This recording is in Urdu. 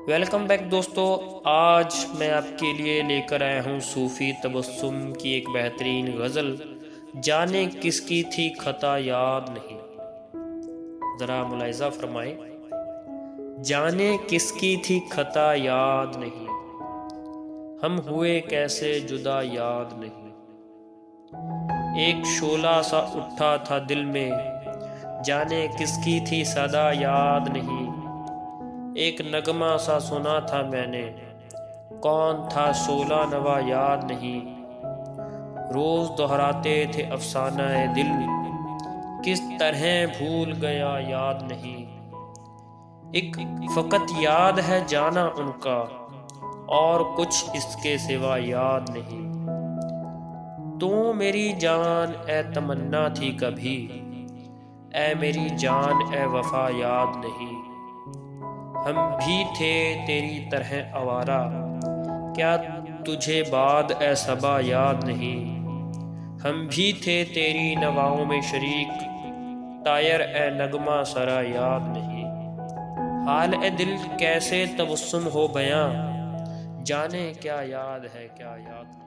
ویلکم بیک دوستو، آج میں آپ کے لیے لے کر آیا ہوں صوفی تبسم کی ایک بہترین غزل، جانے کس کی تھی خطا یاد نہیں۔ ذرا ملاحظہ فرمائیں، جانے کس کی تھی خطا یاد نہیں، ہم ہوئے کیسے جدا یاد نہیں۔ ایک شعلہ سا اٹھا تھا دل میں، جانے کس کی تھی صدا یاد نہیں۔ ایک نغمہ سا سنا تھا میں نے، کون تھا شعلہ نوا یاد نہیں۔ روز دہراتے تھے افسانہ دل، کس طرح بھول گیا یاد نہیں۔ ایک فقط یاد ہے جانا ان کا، اور کچھ اس کے سوا یاد نہیں۔ تو میری جان اے تمنا تھی کبھی، اے میری جان اے وفا یاد نہیں۔ ہم بھی تھے تیری طرح آوارہ، کیا تجھے باد اے صبا یاد نہیں۔ ہم بھی تھے تیری نواؤں میں شریک، طائر اے نغمہ سرا یاد نہیں۔ حال اے دل کیسے تبسم ہو بیاں، جانے کیا یاد ہے کیا یاد نہیں۔